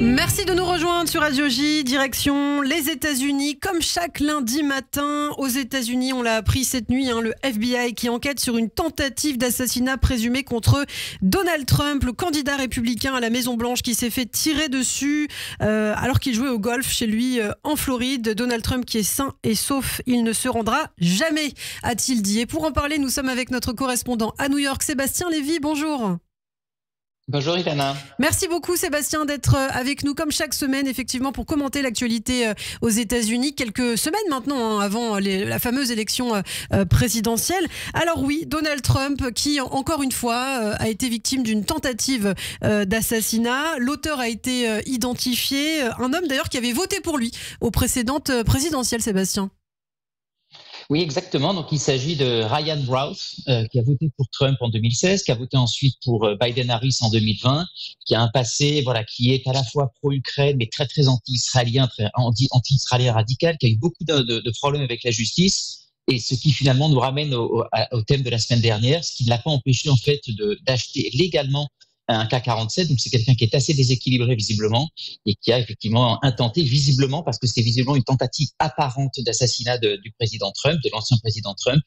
Merci de nous rejoindre sur Radio J, direction les États-Unis. Comme chaque lundi matin aux États-Unis, on l'a appris cette nuit, le FBI qui enquête sur une tentative d'assassinat présumée contre Donald Trump, le candidat républicain à la Maison-Blanche qui s'est fait tirer dessus alors qu'il jouait au golf chez lui en Floride. Donald Trump qui est sain et sauf, il ne se rendra jamais, a-t-il dit. Et pour en parler, nous sommes avec notre correspondant à New York, Sébastien Lévy. Bonjour. Bonjour Ilana. Merci beaucoup Sébastien d'être avec nous comme chaque semaine effectivement pour commenter l'actualité aux États-Unis quelques semaines maintenant avant la fameuse élection présidentielle. Alors oui, Donald Trump qui encore une fois a été victime d'une tentative d'assassinat. L'auteur a été identifié, un homme d'ailleurs qui avait voté pour lui aux précédentes présidentielles, Sébastien. Oui, exactement. Donc, il s'agit de Ryan Routh, qui a voté pour Trump en 2016, qui a voté ensuite pour Biden-Harris en 2020, qui a un passé, qui est à la fois pro-Ukraine, mais très, très anti-israélien, très anti-israélien radical, qui a eu beaucoup de problèmes avec la justice. Et ce qui finalement nous ramène au thème de la semaine dernière, ce qui ne l'a pas empêché, en fait, d'acheter légalement un K-47, donc c'est quelqu'un qui est assez déséquilibré visiblement et qui a effectivement intenté visiblement, parce que c'est visiblement une tentative apparente d'assassinat du président Trump, de l'ancien président Trump.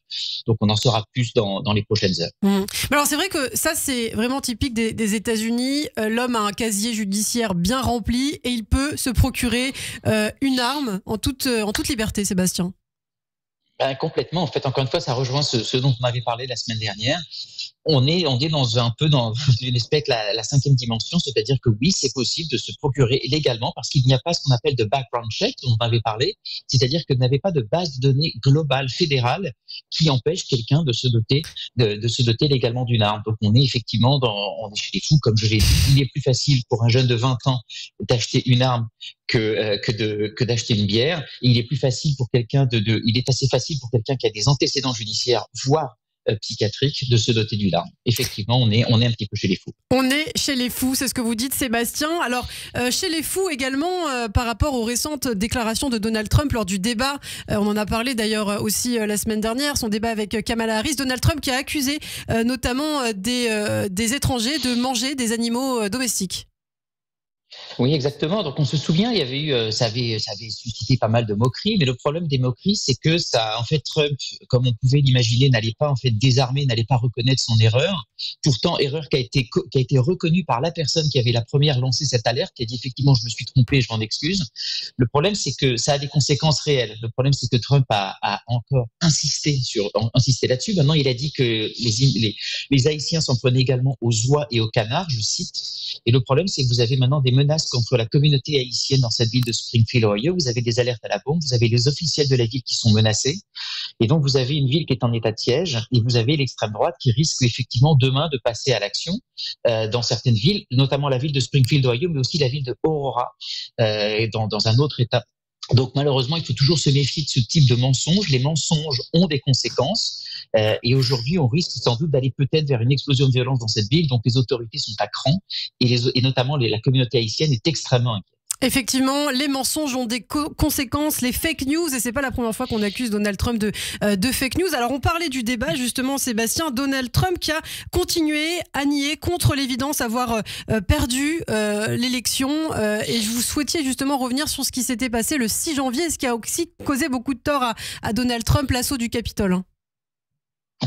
Donc on en saura plus dans les prochaines heures. Alors c'est vrai que ça c'est vraiment typique des États-Unis. L'homme a un casier judiciaire bien rempli et il peut se procurer une arme en toute liberté, Sébastien. Complètement. En fait, encore une fois, ça rejoint ce dont on avait parlé la semaine dernière. On est un peu dans une espèce la cinquième dimension, c'est-à-dire que oui, c'est possible de se procurer légalement parce qu'il n'y a pas ce qu'on appelle de background check dont on avait parlé, c'est-à-dire que vous n'avez pas de base de données globale fédérale qui empêche quelqu'un de se doter légalement d'une arme. Donc on est effectivement on est chez les fous, comme je l'ai dit. Il est plus facile pour un jeune de 20 ans d'acheter une arme que d'acheter une bière. Et il est plus facile pour quelqu'un il est assez facile pour quelqu'un qui a des antécédents judiciaires, voire psychiatrique, de se doter d'une arme. Effectivement, on est un petit peu chez les fous. On est chez les fous, c'est ce que vous dites, Sébastien. Alors, chez les fous également, par rapport aux récentes déclarations de Donald Trump lors du débat, on en a parlé d'ailleurs aussi la semaine dernière, son débat avec Kamala Harris, Donald Trump qui a accusé notamment des étrangers de manger des animaux domestiques. Oui, exactement. Donc, on se souvient, il y avait eu, ça avait suscité pas mal de moqueries, mais le problème des moqueries, c'est que Trump, comme on pouvait l'imaginer, n'allait pas désarmer, n'allait pas reconnaître son erreur. Pourtant, erreur qui a été reconnue par la personne qui avait la première lancé cette alerte, qui a dit effectivement, je me suis trompé, je m'en excuse. Le problème, c'est que ça a des conséquences réelles. Le problème, c'est que Trump a encore insisté là-dessus. Maintenant, il a dit que les Haïtiens s'en prenaient également aux oies et aux canards, je cite. Et le problème, c'est que vous avez maintenant des menaces contre la communauté haïtienne dans cette ville de Springfield, Ohio. Vous avez des alertes à la bombe, vous avez les officiels de la ville qui sont menacés. Et donc, vous avez une ville qui est en état de siège et vous avez l'extrême droite qui risque effectivement demain de passer à l'action dans certaines villes, notamment la ville de Springfield, Ohio, mais aussi la ville de Aurora dans un autre état. Donc malheureusement, il faut toujours se méfier de ce type de mensonges. Les mensonges ont des conséquences et aujourd'hui, on risque sans doute d'aller peut-être vers une explosion de violence dans cette ville. Donc les autorités sont à cran et notamment la communauté haïtienne est extrêmement inquiète. Effectivement, les mensonges ont des conséquences, les fake news, et c'est pas la première fois qu'on accuse Donald Trump de fake news. Alors on parlait du débat justement, Sébastien, Donald Trump qui a continué à nier contre l'évidence avoir perdu l'élection et vous souhaitiez justement revenir sur ce qui s'était passé le 6 janvier, ce qui a aussi causé beaucoup de tort à Donald Trump, l'assaut du Capitole.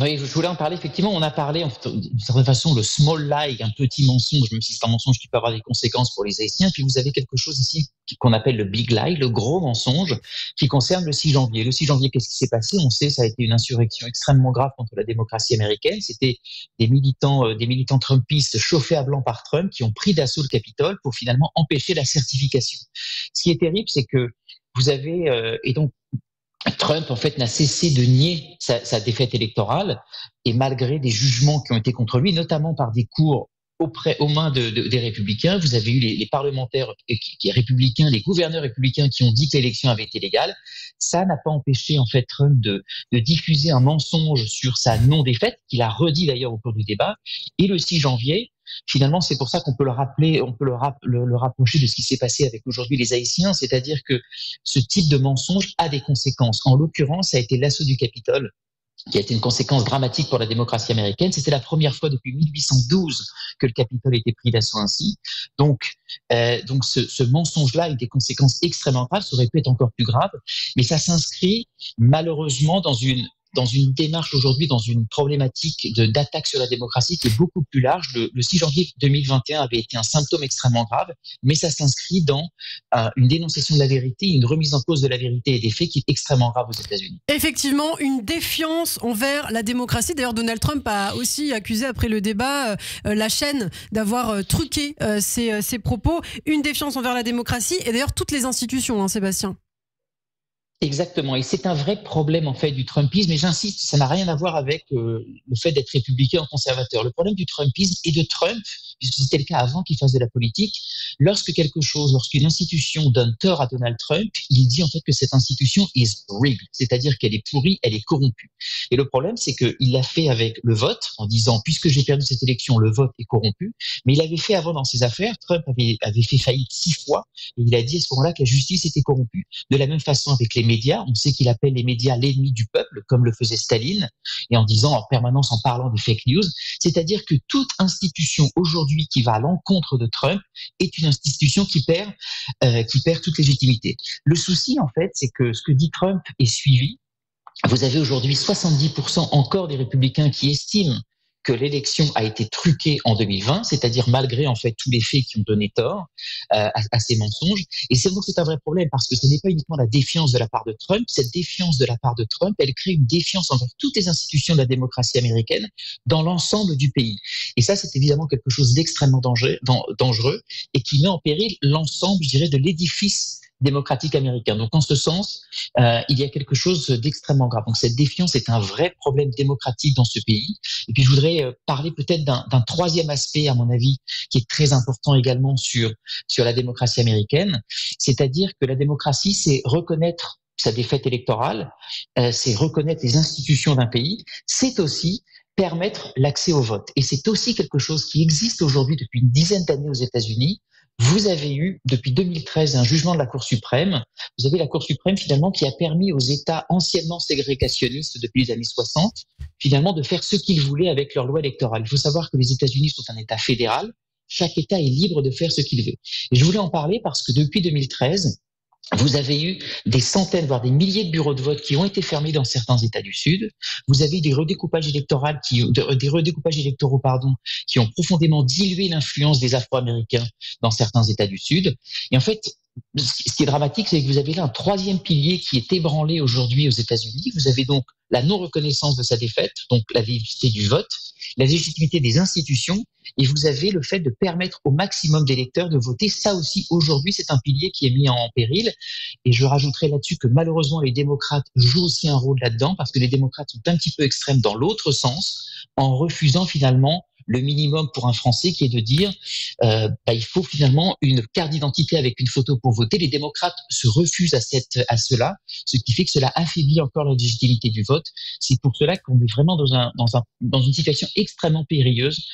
Oui, je voulais en parler. Effectivement, on a parlé d'une certaine façon le small lie, un petit mensonge, même si c'est un mensonge qui peut avoir des conséquences pour les Haïtiens. Puis vous avez quelque chose ici qu'on appelle le big lie, le gros mensonge, qui concerne le 6 janvier. Le 6 janvier, qu'est-ce qui s'est passé? On sait, ça a été une insurrection extrêmement grave contre la démocratie américaine. C'était des militants trumpistes chauffés à blanc par Trump qui ont pris d'assaut le Capitole pour finalement empêcher la certification. Ce qui est terrible, c'est que vous avez et donc Trump, en fait, n'a cessé de nier sa défaite électorale et malgré des jugements qui ont été contre lui, notamment par des cours aux mains des républicains, vous avez eu les parlementaires qui républicains, les gouverneurs républicains qui ont dit que l'élection avait été légale. Ça n'a pas empêché, en fait, Trump de diffuser un mensonge sur sa non-défaite, qu'il a redit d'ailleurs au cours du débat. Et le 6 janvier, finalement, c'est pour ça qu'on peut le rappeler, on peut le rapprocher de ce qui s'est passé avec aujourd'hui les Haïtiens, c'est-à-dire que ce type de mensonge a des conséquences. En l'occurrence, ça a été l'assaut du Capitole qui a été une conséquence dramatique pour la démocratie américaine. C'était la première fois depuis 1812 que le Capitole a été pris d'assaut ainsi. Donc ce mensonge-là a eu des conséquences extrêmement graves. Ça aurait pu être encore plus grave, mais ça s'inscrit malheureusement dans une démarche aujourd'hui, dans une problématique d'attaque sur la démocratie qui est beaucoup plus large. Le 6 janvier 2021 avait été un symptôme extrêmement grave, mais ça s'inscrit dans une dénonciation de la vérité, une remise en cause de la vérité et des faits qui est extrêmement grave aux États-Unis. Effectivement, une défiance envers la démocratie. D'ailleurs, Donald Trump a aussi accusé après le débat la chaîne d'avoir truqué ses propos. Une défiance envers la démocratie et d'ailleurs toutes les institutions, hein, Sébastien. Exactement, et c'est un vrai problème en fait du Trumpisme, et j'insiste, ça n'a rien à voir avec le fait d'être républicain ou conservateur. Le problème du Trumpisme et de Trump, puisque c'était le cas avant qu'il fasse de la politique, lorsqu'une institution donne tort à Donald Trump, il dit en fait que cette institution is rigged, c'est-à-dire qu'elle est pourrie, elle est corrompue. Et le problème, c'est qu'il l'a fait avec le vote, en disant puisque j'ai perdu cette élection, le vote est corrompu, mais il l'avait fait avant dans ses affaires. Trump avait fait faillite 6 fois, et il a dit à ce moment-là que la justice était corrompue. De la même façon avec les médias, on sait qu'il appelle les médias l'ennemi du peuple, comme le faisait Staline, et en disant en permanence, en parlant des fake news, c'est-à-dire que toute institution aujourd'hui qui va à l'encontre de Trump est une institution qui perd toute légitimité. Le souci, en fait, c'est que ce que dit Trump est suivi. Vous avez aujourd'hui 70% encore des républicains qui estiment que l'élection a été truquée en 2020, c'est-à-dire malgré en fait tous les faits qui ont donné tort à ces mensonges. Et c'est un vrai problème parce que ce n'est pas uniquement la défiance de la part de Trump. Cette défiance de la part de Trump, elle crée une défiance envers toutes les institutions de la démocratie américaine dans l'ensemble du pays. Et ça, c'est évidemment quelque chose d'extrêmement dangereux et qui met en péril l'ensemble, je dirais, de l'édifice démocratique américain. Donc en ce sens, il y a quelque chose d'extrêmement grave. Donc cette défiance est un vrai problème démocratique dans ce pays. Et puis je voudrais parler peut-être d'un troisième aspect, à mon avis, qui est très important également sur la démocratie américaine, c'est-à-dire que la démocratie, c'est reconnaître sa défaite électorale, c'est reconnaître les institutions d'un pays, c'est aussi permettre l'accès au vote. Et c'est aussi quelque chose qui existe aujourd'hui depuis une dizaine d'années aux États-Unis. Vous avez eu, depuis 2013, un jugement de la Cour suprême. Vous avez la Cour suprême, finalement, qui a permis aux États anciennement ségrégationnistes depuis les années 60, finalement, de faire ce qu'ils voulaient avec leur loi électorale. Il faut savoir que les États-Unis sont un État fédéral. Chaque État est libre de faire ce qu'il veut. Et je voulais en parler parce que depuis 2013, vous avez eu des centaines, voire des milliers de bureaux de vote qui ont été fermés dans certains États du Sud. Vous avez eu des redécoupages électoraux, qui ont profondément dilué l'influence des Afro-Américains dans certains États du Sud. Et en fait, ce qui est dramatique, c'est que vous avez là un troisième pilier qui est ébranlé aujourd'hui aux États-Unis. Vous avez donc la non-reconnaissance de sa défaite, donc la légitimité du vote, la légitimité des institutions, et vous avez le fait de permettre au maximum d'électeurs de voter. Ça aussi, aujourd'hui, c'est un pilier qui est mis en péril. Et je rajouterai là-dessus que malheureusement, les démocrates jouent aussi un rôle là-dedans, parce que les démocrates sont un petit peu extrêmes dans l'autre sens, en refusant finalement le minimum pour un Français, qui est de dire il faut finalement une carte d'identité avec une photo pour voter. Les démocrates se refusent à cela, ce qui fait que cela affaiblit encore la légitimité du vote. C'est pour cela qu'on est vraiment dans une situation extrêmement périlleuse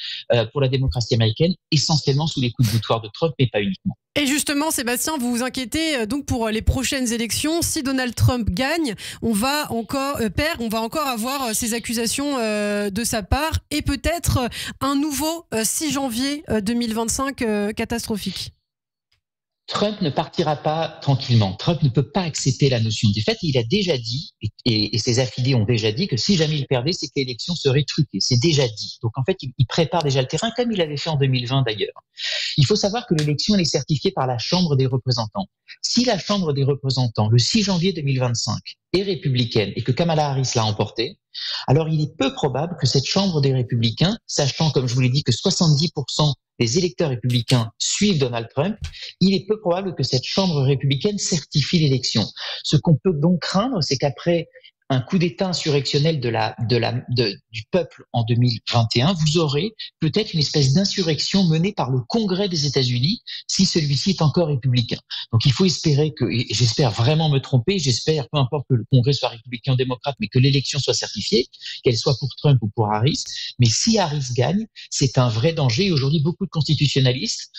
pour la démocratie américaine, essentiellement sous les coups de boutoir de Trump, mais pas uniquement. Et justement, Sébastien, vous vous inquiétez donc pour les prochaines élections. Si Donald Trump gagne, on va encore avoir ces accusations de sa part et peut-être un nouveau 6 janvier 2025 catastrophique. Trump ne partira pas tranquillement. Trump ne peut pas accepter la notion de défaite. Il a déjà dit, et ses affidés ont déjà dit, que si jamais il perdait, c'est que l'élection serait truquée. C'est déjà dit. Donc en fait, il prépare déjà le terrain, comme il l'avait fait en 2020 d'ailleurs. Il faut savoir que l'élection elle est certifiée par la Chambre des représentants. Si la Chambre des représentants, le 6 janvier 2025, est républicaine et que Kamala Harris l'a emportée, alors il est peu probable que cette Chambre des républicains, sachant, comme je vous l'ai dit, que 70% des électeurs républicains suivent Donald Trump, il est peu probable que cette Chambre républicaine certifie l'élection. Ce qu'on peut donc craindre, c'est qu'après un coup d'État insurrectionnel du peuple en 2021, vous aurez peut-être une espèce d'insurrection menée par le Congrès des États-Unis, si celui-ci est encore républicain. Donc il faut espérer et j'espère vraiment me tromper, j'espère, peu importe que le Congrès soit républicain ou démocrate, mais que l'élection soit certifiée, qu'elle soit pour Trump ou pour Harris. Mais si Harris gagne, c'est un vrai danger. Et aujourd'hui, beaucoup de constitutionnalistes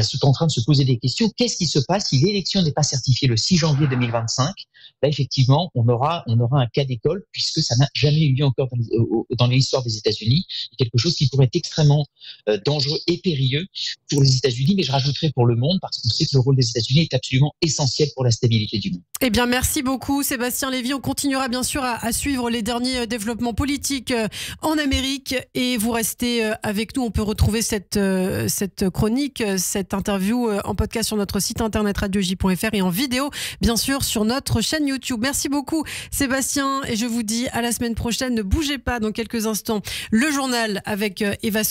sont en train de se poser des questions. Qu'est-ce qui se passe si l'élection n'est pas certifiée le 6 janvier 2025 ? Là, effectivement, on aura un cas cas d'école, puisque ça n'a jamais eu lieu encore dans l'histoire des États-Unis, quelque chose qui pourrait être extrêmement dangereux et périlleux pour les États-Unis, mais je rajouterai pour le monde, parce qu'on sait que le rôle des États-Unis est absolument essentiel pour la stabilité du monde. Eh bien, merci beaucoup Sébastien Lévy. On continuera bien sûr à suivre les derniers développements politiques en Amérique, et vous restez avec nous. On peut retrouver cette chronique, cette interview en podcast sur notre site internet radioj.fr et en vidéo bien sûr sur notre chaîne YouTube. Merci beaucoup Sébastien, et je vous dis à la semaine prochaine. Ne bougez pas, dans quelques instants le journal avec Eva